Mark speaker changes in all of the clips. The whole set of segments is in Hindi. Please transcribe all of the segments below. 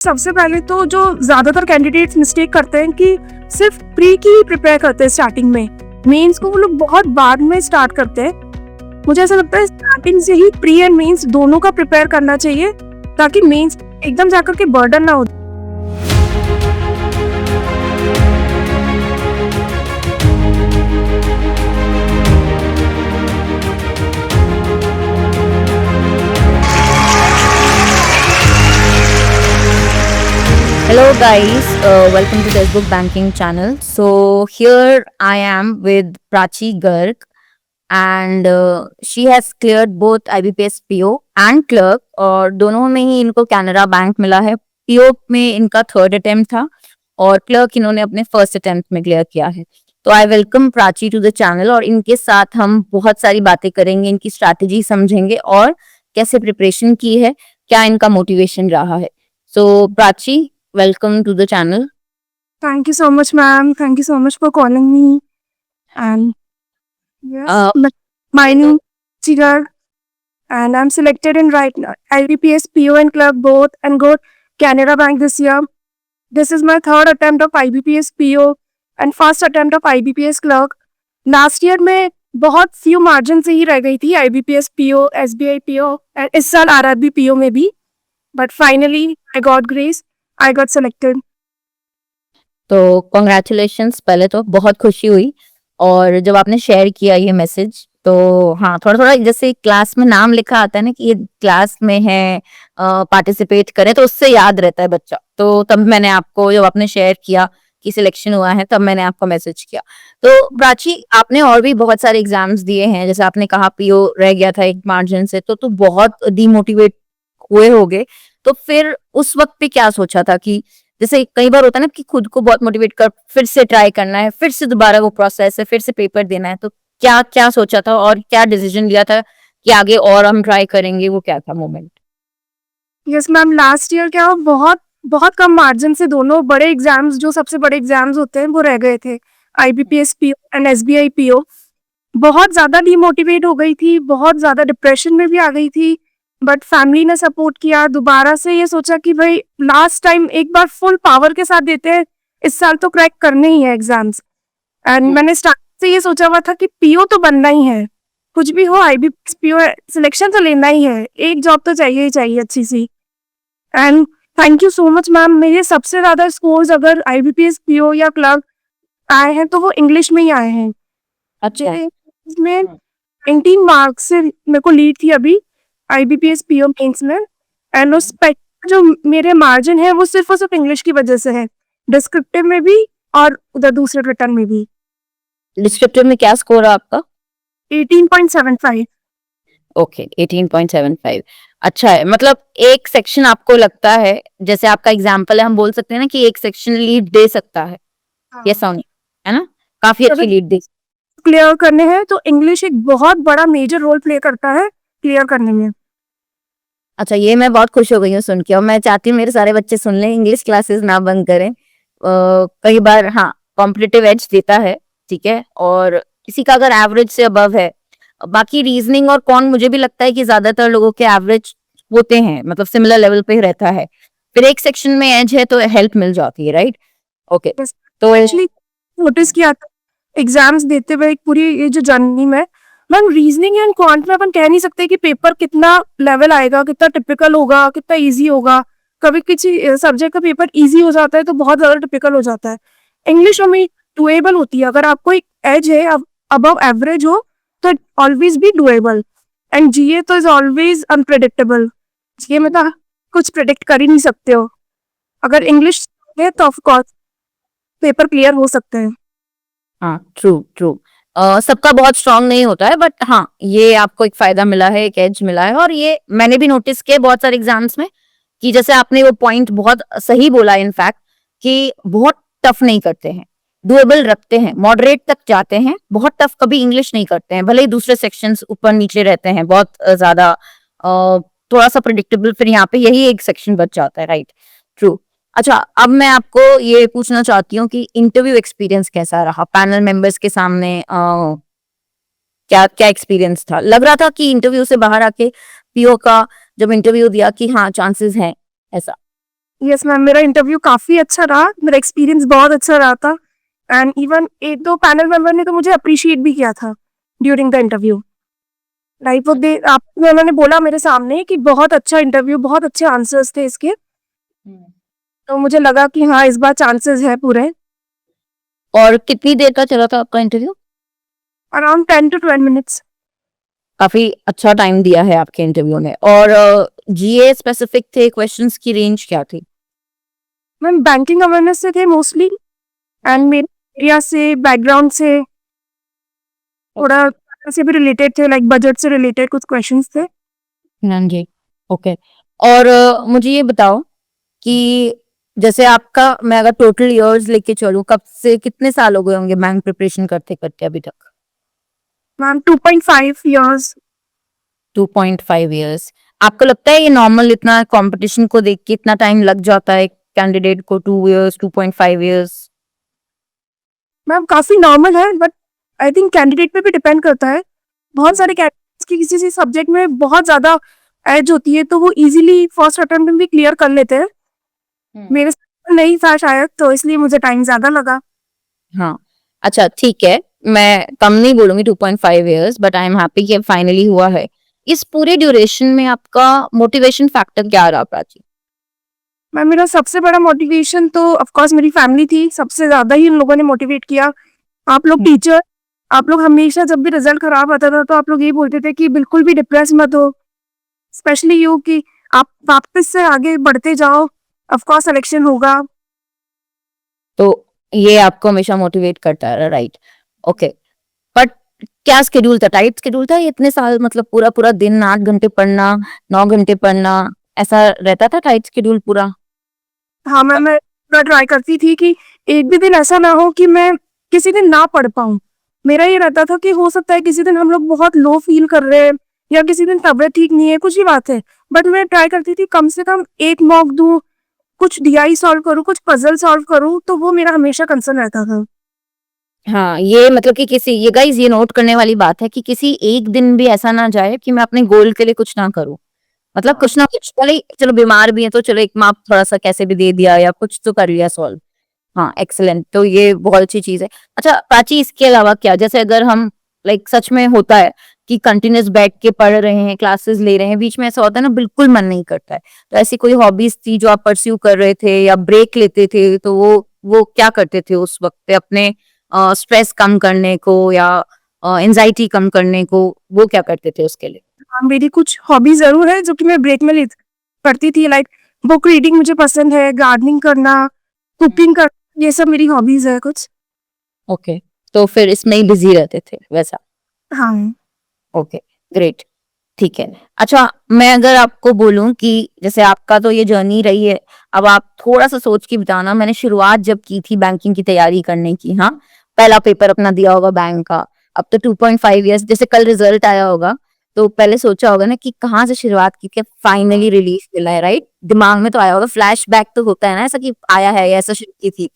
Speaker 1: सबसे पहले तो जो ज्यादातर कैंडिडेट्स मिस्टेक करते हैं कि सिर्फ प्री की ही प्रिपेयर करते हैं स्टार्टिंग में, मेंस को वो लोग बहुत बाद में स्टार्ट करते हैं। मुझे ऐसा लगता है स्टार्टिंग से ही प्री एंड मेंस दोनों का प्रिपेयर करना चाहिए ताकि मेंस एकदम जाकर के बर्डन ना हो।
Speaker 2: Hello guys, welcome to Textbook Banking channel. So here I am with Prachi Garg and she has cleared both IBPS PO and clerk और दोनों में ही इनको कैनरा बैंक मिला है। PO में इनका थर्ड अटेम्प्ट था और क्लर्क इन्होंने अपने फर्स्ट अटेम्प्ट में क्लियर किया है। तो I welcome Prachi to the channel और इनके साथ हम बहुत सारी बातें करेंगे, इनकी स्ट्रैटेजी समझेंगे और कैसे प्रिपरेशन की है, क्या इनका मोटिवेशन रहा है। सो Prachi, welcome to the channel.
Speaker 1: Thank you so much, ma'am. Thank you so much for calling me. And yes, my name is Chigar, and I'm selected in right now IBPS PO and clerk both, and got Canara Bank this year. This is my third attempt of IBPS PO and first attempt of IBPS clerk. Last year में बहुत few margin से ही रह गई थी IBPS PO, SBI PO, and इस साल RRB PO में भी. But finally, I got grace. I got selected.
Speaker 2: तो कॉन्ग्रेचुलेशंस, पहले तो बहुत खुशी हुई और जब आपने शेयर किया ये मैसेज तो हाँ, थोड़ा थोड़ा जैसे क्लास में नाम लिखा आता है ना कि ये क्लास में है, पार्टिसिपेट करें तो उससे याद रहता है बच्चा। तो तब मैंने आपको, जब आपने शेयर किया कि सिलेक्शन हुआ है, तब मैंने आपको मैसेज किया। तो प्राची, आपने और भी बहुत सारे एग्जाम्स दिए हैं, जैसे आपने कहा पीओ रह गया था एक मार्जिन से, तो बहुत डिमोटिवेट हुए होगे। तो फिर उस वक्त पे क्या सोचा था कि जैसे कई बार होता है ना कि खुद को बहुत मोटिवेट कर, फिर से ट्राई करना है, फिर से दोबारा वो प्रोसेस है, फिर से पेपर देना है, तो क्या क्या सोचा था और क्या डिसीजन लिया था कि आगे और हम ट्राई करेंगे, वो क्या था moment?
Speaker 1: Yes ma'am, last year क्या बहुत बहुत कम मार्जिन से दोनों बड़े एग्जाम्स, जो सबसे बड़े एग्जाम्स होते हैं, वो रह गए थे। IBPS PO and SBI PO बहुत ज्यादा डिमोटिवेट हो गई थी, बहुत ज्यादा डिप्रेशन में भी आ गई थी। बट फैमिली ने सपोर्ट किया, दोबारा से ये सोचा कि भाई लास्ट टाइम एक बार फुल पावर के साथ देते हैं, इस साल तो क्रैक करने ही है एग्जाम्स। एंड मैंने स्टार्ट से ये सोचा हुआ था कि PO तो बनना ही है, कुछ भी हो IBPS PO सिलेक्शन तो लेना ही है, एक जॉब तो चाहिए ही चाहिए अच्छी सी। And thank you so much ma'am, मेरे सबसे ज्यादा स्कोर्स अगर IBPS PO या क्लर्क आए हैं तो वो इंग्लिश में ही आए हैं।
Speaker 2: अच्छा,
Speaker 1: इसमें 18 मार्क्स से मेरे को लीड थी अभी IBPS PO मेंस में। एंड उस जो मेरे मार्जिन है वो सिर्फ और सिर्फ इंग्लिश की वजह से है, डिस्क्रिप्टिव में भी और उधर दूसरे रिटर्न में भी।
Speaker 2: डिस्क्रिप्टिव में क्या स्कोर है आपका?
Speaker 1: 18.75।
Speaker 2: ओके, 18.75। अच्छा है, मतलब एक सेक्शन आपको लगता है, जैसे आपका एग्जाम्पल है, हम बोल सकते हैं ना कि एक सेक्शन लीड दे सकता है, ये साउंड है ना, काफी अच्छी लीड दे।
Speaker 1: क्लियर करने हैं तो इंग्लिश एक बहुत बड़ा मेजर रोल प्ले करता है क्लियर करने में।
Speaker 2: अच्छा, ये मैं बहुत खुश हो गई हूँ सुन के और मैं चाहती हूँ मेरे सारे बच्चे सुन लें, इंग्लिश क्लासेस ना बंद करें। कई बार हाँ, कॉम्पिटिटिव एज देता है, ठीक है, और किसी का अगर एवरेज से अबव है, बाकी रीजनिंग और कौन, मुझे भी लगता है कि ज्यादातर लोगों के एवरेज होते हैं, मतलब सिमिलर लेवल पे ही रहता है, फिर एक सेक्शन में एज है तो हेल्प मिल जाती है, राइट? ओके, तो
Speaker 1: एक्चुअली नोटिस किया था एग्जाम्स देते हुए एक पूरी ये जो जर्नी में, मैम रीजनिंग एंड क्वांट में अपन कह नहीं सकते कि पेपर कितना लेवल आएगा, कितना टिपिकल होगा, कितना इजी होगा। कभी किसी सब्जेक्ट का पेपर इजी हो जाता है तो बहुत ज्यादा टिपिकल हो जाता है। इंग्लिश में डुएबल होती है, अगर आपको एक एज है, अबव एवरेज हो तो ऑलवेज भी डुएबल। एंड GA तो इज ऑलवेज अनप्रेडिक्टेबल, GA में तो कुछ प्रिडिक्ट कर ही नहीं सकते हो। अगर इंग्लिश है तो ऑफकोर्स पेपर क्लियर हो सकते हैं।
Speaker 2: हाँ, ट्रू ट्रू। सबका बहुत स्ट्रांग नहीं होता है, बट हाँ, ये आपको एक फायदा मिला है, एक एज मिला है, और ये मैंने भी नोटिस किया बहुत सारे एग्जाम्स में कि जैसे आपने वो पॉइंट बहुत सही बोला इनफैक्ट, कि बहुत टफ नहीं करते हैं, डुएबल रखते हैं, मॉडरेट तक जाते हैं, बहुत टफ कभी इंग्लिश नहीं करते हैं, भले ही दूसरे सेक्शंस ऊपर नीचे रहते हैं बहुत ज्यादा थोड़ा सा प्रिडिक्टेबल, फिर यहाँ पे यही एक सेक्शन बच जाता है, राइट? ट्रू। अच्छा, अब मैं आपको ये पूछना चाहती हूँ कि इंटरव्यू एक्सपीरियंस कैसा रहा पैनल मेंबर्स के सामने? क्या क्या एक्सपीरियंस था? लग रहा था कि इंटरव्यू से बाहर आके पीओ का जब इंटरव्यू दिया कि हाँ चांसेस हैं, ऐसा?
Speaker 1: यस मैम, मेरा इंटरव्यू काफ़ी अच्छा रहा, मेरा एक्सपीरियंस बहुत अच्छा रहा था एंड इवन 1-2 पैनल मेंबर ने तो मुझे अप्रिशिएट भी किया था ड्यूरिंग द इंटरव्यू। लाइक वो दे आप उन्होंने बोला मेरे सामने कि बहुत अच्छा इंटरव्यू, बहुत अच्छे आंसर्स थे इसके, तो मुझे लगा कि हाँ, इस बार चांसेस है पूरे।
Speaker 2: और कितनी देर का चला था आपका इंटरव्यू?
Speaker 1: Around 10 to 12 minutes.
Speaker 2: काफी अच्छा टाइम दिया है आपके इंटरव्यू ने। और जीए स्पेसिफिक थे, क्वेश्चंस की रेंज क्या थी?
Speaker 1: मैम बैंकिंग अवेयरनेस से थे मोस्टली एंड मेरे एरिया से, बैकग्राउंड से, थोड़ा से भी रिलेटेड थे, लाइक बजट से रिलेटेड कुछ क्वेश्चंस थे।
Speaker 2: हाँ जी, ओके। और मुझे ये बताओ कि जैसे आपका, मैं अगर टोटल इयर्स लेके चलूं, कब से कितने साल हो गए होंगे बैंक प्रिपरेशन करते करते अभी तक?
Speaker 1: Ma'am 2.5 years.
Speaker 2: 2.5 इयर्स। आपको लगता है ये नॉर्मल, इतना कंपटीशन को देख के इतना टाइम लग जाता है कैंडिडेट को? 2 इयर्स, 2.5 इयर्स?
Speaker 1: मैम काफ़ी नॉर्मल है बट आई थिंक कैंडिडेट पे भी डिपेंड करता है। बहुत सारे कैंडिडेट्स की किसी किसी सब्जेक्ट में बहुत ज़्यादा एज होती है तो वो इजीली फर्स्ट अटेम्प्ट में भी क्लियर कर लेते हैं। मेरे साथ नहीं था शायद, तो इसलिए मुझे टाइम ज़्यादा लगा।
Speaker 2: हाँ, अच्छा ठीक है, मैं कम नहीं बोलूंगी 2.5 years, but I am happy कि अब फाइनली हुआ है। इस पूरे ड्यूरेशन में आपका मोटिवेशन फैक्टर क्या रहा प्राची?
Speaker 1: मैम मेरा सबसे बड़ा मोटिवेशन तो ऑफ कोर्स मेरी फैमिली थी, सबसे ज़्यादा ही उन लोगों ने मोटिवेट किया। आप लोग टीचर, आप लोग हमेशा जब भी रिजल्ट खराब आता था तो आप लोग यही बोलते थे कि बिल्कुल भी डिप्रेस मत हो, स्पेशली यू कि आप वापस से आगे बढ़ते जाओ, ऑफ कोर्स सिलेक्शन होगा।
Speaker 2: तो ये आपको हमेशा मोटिवेट करता है, राइट? ओके। बट क्या स्केड्यूल था? टाइट स्केड्यूल था ये इतने साल, मतलब पूरा पूरा दिन 8 घंटे पढ़ना, 9 घंटे पढ़ना, ऐसा रहता था टाइट स्केड्यूल पूरा?
Speaker 1: हाँ मैम, मैं पूरा ट्राई करती थी कि एक भी दिन ऐसा ना हो कि मैं किसी दिन ना पढ़ पाऊँ। मेरा ये रहता था कि हो सकता है किसी दिन हम लोग बहुत लो फील कर रहे हैं या किसी दिन तबीयत ठीक नहीं है, कुछ ही बात है, बट मैं ट्राई करती थी कम से कम एक मॉक दूँ, कुछ डीआई सॉल्व करूँ, कुछ पजल सॉल्व करूँ, तो वो मेरा हमेशा कंसर्न रहता था।
Speaker 2: हाँ, ये मतलब कि किसी, ये गाइस ये नोट करने वाली बात है कि किसी एक दिन भी ऐसा ना जाए कि मैं अपने गोल के लिए कुछ ना करूँ। मतलब कुछ ना कुछ, भले ही चलो बीमार भी है तो चलो एक माप थोड़ा-सा कैसे भी दे दिया या कुछ तो कर लिया सॉल्व। हाँ, एक्सीलेंट, तो ये बहुत अच्छी चीज़ है। अच्छा प्राची, इसके अलावा क्या, जैसे अगर हम लाइक सच में होता है कि कंटिन्यूअस बैठ के पढ़ रहे हैं, क्लासेस ले रहे हैं, बीच में ऐसा होता है ना बिल्कुल मन नहीं करता है। तो ऐसी कोई हॉबीज थी जो आप परस्यू कर रहे थे या ब्रेक लेते थे, तो वो क्या करते थे उस वक़्त पे अपने स्ट्रेस कम करने को या एंग्जायटी कम करने को, वो क्या करते थे उसके लिए?
Speaker 1: हाँ, मेरी कुछ हॉबी ज़रूर है जो कि मैं ब्रेक में ले करती थी, लाइक बुक रीडिंग मुझे पसंद है, गार्डनिंग करना, कुकिंग करना, ये सब मेरी हॉबीज़ है कुछ।
Speaker 2: ओके, तो फिर इसमें ही बिज़ी रहते थे वैसा?
Speaker 1: हाँ।
Speaker 2: ओके, ग्रेट, ठीक है। अच्छा, मैं अगर आपको बोलूँ कि जैसे आपका तो ये जर्नी रही है, अब आप थोड़ा-सा सोच के बताना, मैंने शुरुआत जब की थी बैंकिंग की तैयारी करने की, हाँ, पहला पेपर अपना दिया होगा बैंक का, अब तो 2.5 इयर्स, जैसे कल रिजल्ट आया होगा, तो पहले सोचा होगा ना कि कहाँ से शुरुआत की थी, फाइनली रिलीफ मिला है, राइट? दिमाग में तो आया होगा, फ्लैशबैक तो होता है ना ऐसा कि आया है, ऐसा शुरू की थी।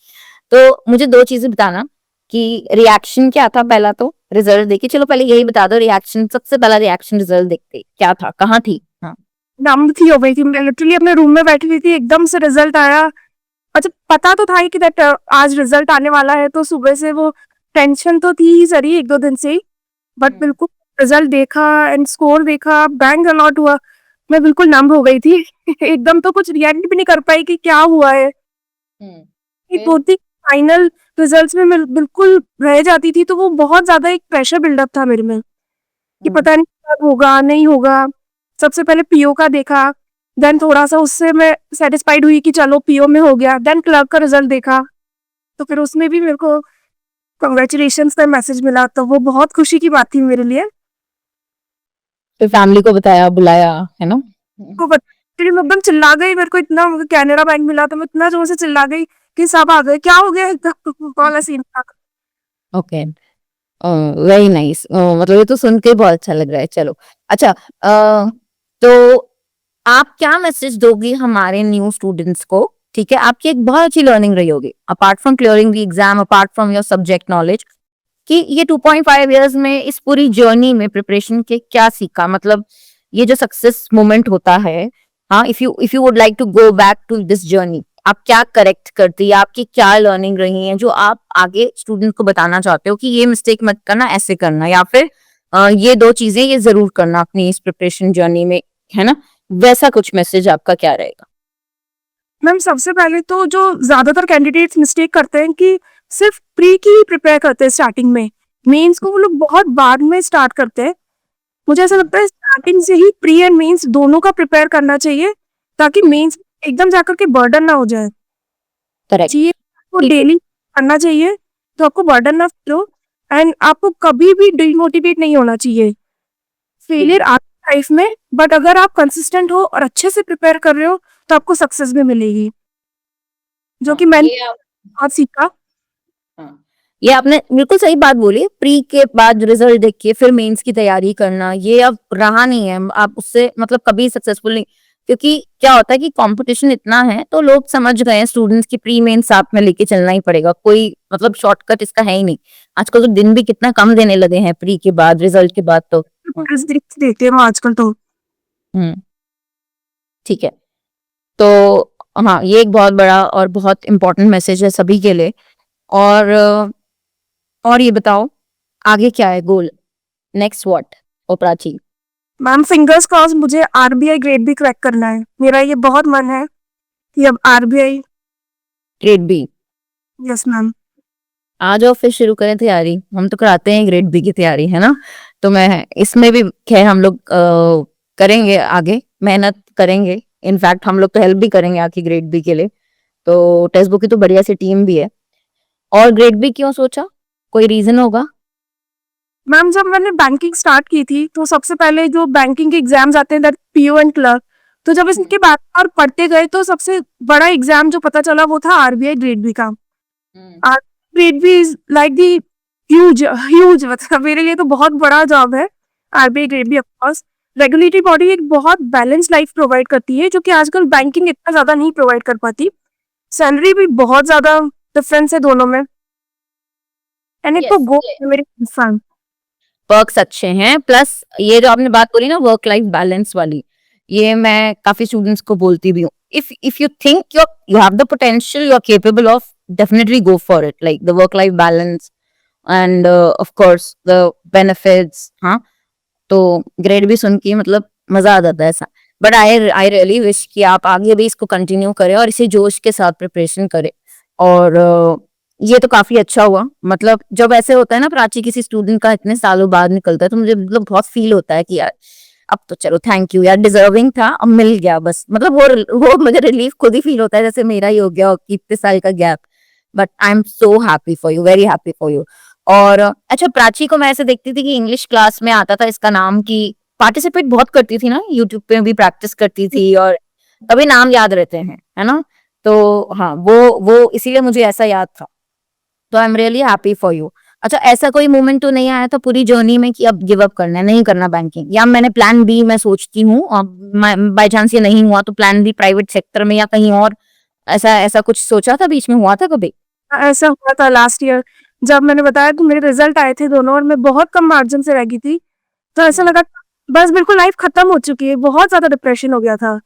Speaker 2: तो मुझे 2 चीज़ें बताना कि रिएक्शन क्या था पहला तो, रिजल्ट देख के? चलो पहले यही बता दो, रिएक्शन, सबसे पहला रिएक्शन रिजल्ट देखते ही क्या था? कहाँ थी? हाँ।
Speaker 1: नम थी हो गई थी, मैं लिटरली अपने रूम में बैठी हुई थी, एकदम से रिजल्ट आया। अच्छा पता तो था ही कि दैट आज रिजल्ट आने वाला है, तो सुबह से वो टेंशन तो थी ही सरी 1-2 दिन से ही, बट बिल्कुल रिजल्ट देखा एंड स्कोर देखा, बैंक अलॉट हुआ, मैं बिल्कुल नम हो गई थी। एकदम तो कुछ रिएक्ट भी नहीं कर पाई कि क्या हुआ है। कि
Speaker 2: फिर?
Speaker 1: 2-3 फाइनल रिजल्ट्स में मैं बिल्कुल रह जाती थी, तो वो बहुत ज़्यादा एक प्रेशर बिल्डअप था मेरे में कि पता नहीं कब होगा, नहीं होगा। सबसे पहले पीओ का देखा, देन थोड़ा-सा उससे मैं सैटिस्फाइड हुई कि चलो पीओ में हो गया, देन क्लर्क का रिजल्ट देखा, तो फिर उसमें भी मेरे को कांग्रेचुलेशंस का मैसेज मिला, तो वो बहुत खुशी की बात थी मेरे लिए।
Speaker 2: फिर फैमिली को बताया, बुलाया, है ना?
Speaker 1: को बत फिर मैं एकदम चिल्ला गई, मेरे को इतना कैनेरा बैंक मिला तो मैं इतना ज़ोर से चिल्ला गई कि सब आ गए, क्या हो गया एकदम वाला सीन था।
Speaker 2: Okay, very nice. मतलब ये तो सुन के बहुत अच्छा लग रहा है। चलो, अच्छा, तो आप क्या मैसेज दोगी हमारे न्यू स्टूडेंट्स को? ठीक है, आपकी एक बहुत अच्छी लर्निंग रही होगी, apart from clearing the exam, apart from your subject knowledge, कि ये 2.5 इयर्स में, इस पूरी जर्नी में प्रिपरेशन के क्या सीखा? मतलब ये जो सक्सेस मोमेंट होता है, हाँ, if you would like to go back to this journey, आप क्या करेक्ट करती है, आपकी क्या लर्निंग रही है जो आप आगे स्टूडेंट को बताना चाहते हो कि ये मिस्टेक मत करना, ऐसे करना, या फिर ये 2 चीजें ये जरूर करना अपनी इस प्रिपरेशन जर्नी में, है ना? वैसा कुछ मैसेज आपका क्या रहेगा?
Speaker 1: मैम सबसे पहले तो जो ज्यादातर कैंडिडेट्स मिस्टेक करते हैं कि सिर्फ प्री की ही प्रिपेयर करते हैं स्टार्टिंग में, मेंस को वो लोग बहुत बाद में स्टार्ट करते हैं। मुझे ऐसा लगता है स्टार्टिंग से ही प्री एंड मेंस दोनों का प्रिपेयर करना चाहिए, ताकि मेंस एकदम जाकर के बर्डन ना हो जाए।
Speaker 2: करेक्ट।
Speaker 1: चाहिए आपको
Speaker 2: ठीक।
Speaker 1: डेली करना चाहिए, तो आपको बर्डन ना फील हो, एंड आपको कभी भी डिमोटिवेट नहीं होना चाहिए। फेलियर आता है लाइफ में, बट अगर आप कंसिस्टेंट हो और अच्छे से प्रिपेयर कर रहे हो तो आपको सक्सेस भी मिलेगी, जो कि मैंने बहुत सीखा।
Speaker 2: हाँ, ये आपने बिल्कुल सही बात बोली। प्री के बाद रिजल्ट देख के फिर मेंस की तैयारी करना, ये अब रहा नहीं है। आप उससे मतलब कभी सक्सेसफुल नहीं, क्योंकि क्या होता है कि कंपटीशन इतना है तो लोग समझ गए हैं स्टूडेंट्स की प्री मेंस साथ में लेके चलना ही पड़ेगा, कोई मतलब शॉर्टकट इसका है ही नहीं। आजकल तो दिन भी कितना कम देने लगे हैं प्री के बाद, रिजल्ट के बाद तो।
Speaker 1: देखते हैं आजकल तो।
Speaker 2: हम्म, ठीक है। तो हाँ, ये एक बहुत बड़ा और बहुत इम्पोर्टेंट मैसेज है सभी के लिए। और और ये बताओ आगे क्या है गोल, नेक्स्ट व्हाट? ओ प्राची।
Speaker 1: मैम फिंगर्स क्रॉस, मुझे आरबीआई ग्रेड भी क्रैक करना है, मेरा ये बहुत मन है कि अब RBI.
Speaker 2: Grade B.
Speaker 1: Yes ma'am.
Speaker 2: आ जाओ फिर शुरू करें तैयारी, हम तो कराते हैं ग्रेड बी की तैयारी, है ना? तो मैं इसमें भी खैर हम लोग करेंगे, आगे मेहनत करेंगे। इनफैक्ट हम लोग तो हेल्प भी करेंगे आपकी ग्रेड बी के लिए। तो टेक्स्ट बुक की तो बढ़िया सी टीम भी है। और ग्रेड बी क्यों सोचा, कोई रीजन होगा?
Speaker 1: मैम जब मैंने बैंकिंग स्टार्ट की थी तो सबसे पहले जो बैंकिंग के एग्जाम्स आते हैं दैट पीओ एंड क्लर्क, तो जब इसके बाद और पढ़ते गए तो सबसे बड़ा एग्जाम जो पता चला वो था आरबीआई ग्रेड बी का। Grade B is like the huge huge, मतलब मेरे लिए तो बहुत बड़ा जॉब है RBI grade B. Of course regulatory body एक बहुत बैलेंस लाइफ प्रोवाइड करती है, जो कि आजकल बैंकिंग इतना ज्यादा नहीं प्रोवाइड कर पाती। सैलरी भी बहुत ज्यादा डिफरेंस है दोनों में, एंड इट
Speaker 2: यस,
Speaker 1: गो मेरे इंसान।
Speaker 2: वर्क्स अच्छे हैं, प्लस ये जो आपने बात बोली ना वर्क लाइफ बैलेंस वाली, ये मैं काफी स्टूडेंट्स को बोलती भी हूँ। If you think you have the potential, you are capable of, definitely go for it, like the work life balance and of course the benefits. हाँ, तो ग्रेड भी सुन के मतलब मजा आ जाता है ऐसा। बट आई रियली विश कि आप आगे भी इसको कंटिन्यू करें और इसे जोश के साथ प्रिपरेशन करें। और ये तो काफी अच्छा हुआ। मतलब जब ऐसे होता है ना प्राची, किसी स्टूडेंट का इतने सालों बाद निकलता है, तो मुझे मतलब बहुत फील होता है कि यार अब तो चलो थैंक यू यार, डिजर्विंग था, अब मिल गया बस। मतलब वो मुझे रिलीफ खुद ही फील होता है, जैसे मेरा ही हो गया कि इतने साल का gap. But I am so happy for you, very happy for you. और अच्छा, प्राची को मैं ऐसे देखती थी कि इंग्लिश क्लास में आता था इसका नाम, की पार्टिसिपेट बहुत करती थी ना, यूट्यूब पे भी प्रैक्टिस करती थी, और तभी नाम याद रहते हैं, है ना? तो हाँ, वो इसीलिए मुझे ऐसा याद था। तो I am really happy for you. अच्छा, ऐसा कोई मोमेंट तो नहीं आया था पूरी जर्नी में कि अब गिव अप करना है, नहीं करना बैंकिंग, या मैंने प्लान बी मैं सोचती हूँ, बाय चांस ये नहीं हुआ तो प्लान बी प्राइवेट सेक्टर में या कहीं और, ऐसा ऐसा कुछ सोचा था, बीच में हुआ था कभी?
Speaker 1: ऐसा हुआ था लास्ट ईयर, जब मैंने बताया कि मेरे रिजल्ट आए थे दोनों और मैं बहुत कम मार्जिन से रह गई थी, तो ऐसा लगा बस बिल्कुल लाइफ खत्म हो चुकी है, बहुत ज्यादा डिप्रेशन हो गया था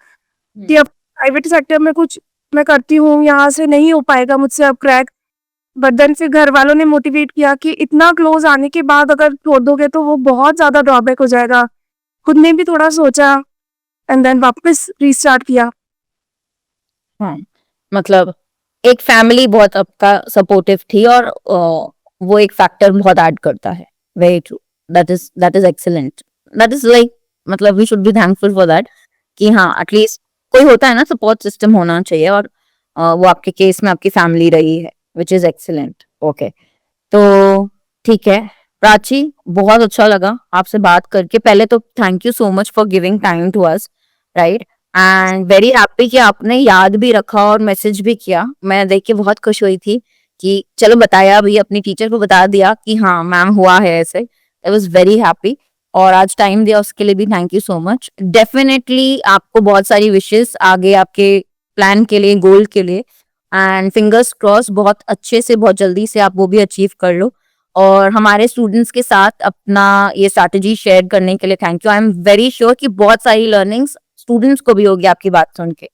Speaker 1: कि अब प्राइवेट सेक्टर में कुछ मैं करती हूँ, यहाँ से नहीं हो पाएगा मुझसे अब क्रैक। बट देन फिर घर वालों ने मोटिवेट किया कि इतना क्लोज आने के बाद अगर छोड़ दोगे तो वो बहुत ज्यादा ड्रॉबैक हो जाएगा। खुद ने भी थोड़ा सोचा एंड देन वापस रीस्टार्ट किया।
Speaker 2: हाँ, मतलब एक फैमिली बहुत आपका सपोर्टिव थी, और वो एक फैक्टर बहुत ऐड करता है। Very true, that is excellent, that is like, मतलब we should be thankful for that, कि हाँ एटलीस्ट कोई होता है ना, सपोर्ट सिस्टम होना चाहिए। और वो आपके केस में आपकी फैमिली रही है, विच इज एक्सीलेंट। ओके, तो ठीक है प्राची, बहुत अच्छा लगा आपसे बात करके। पहले तो thank you so much for giving time to us, right? And very happy कि आपने याद भी रखा और मैसेज भी किया। मैं देख के बहुत खुश हुई थी कि चलो बताया भी, अपनी टीचर को बता दिया कि हाँ मैम हुआ है ऐसे। आई वाज वेरी हैप्पी, और आज टाइम दिया उसके लिए भी thank you so much. Definitely आपको बहुत सारी विशेष आगे आपके प्लान के लिए, गोल के लिए, एंड फिंगर्स क्रॉस बहुत अच्छे से बहुत जल्दी से आप वो भी अचीव कर लो। और हमारे स्टूडेंट्स के साथ अपना ये स्ट्रैटेजी शेयर करने के लिए thank you. I am very sure कि बहुत सारी लर्निंग्स स्टूडेंट्स को भी होगी आपकी बात सुन के।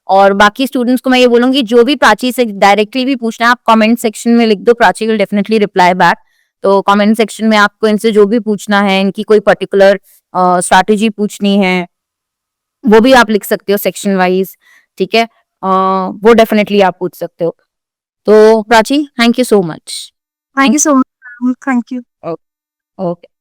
Speaker 2: और बाकी स्टूडेंट्स को मैं ये बोलूंगी, जो भी प्राची से डायरेक्टली भी पूछना है, आप कमेंट सेक्शन में लिख दो, Prachi will definitely reply back. तो कमेंट सेक्शन में आपको इनसे जो भी पूछना है, इनकी कोई पर्टिकुलर स्ट्रैटेजी पूछनी है, वो भी आप लिख सकते हो सेक्शन वाइज, ठीक है। वो डेफिनेटली आप पूछ सकते हो। तो Prachi, thank you so much.
Speaker 1: Thank you so much, thank you.
Speaker 2: Okay.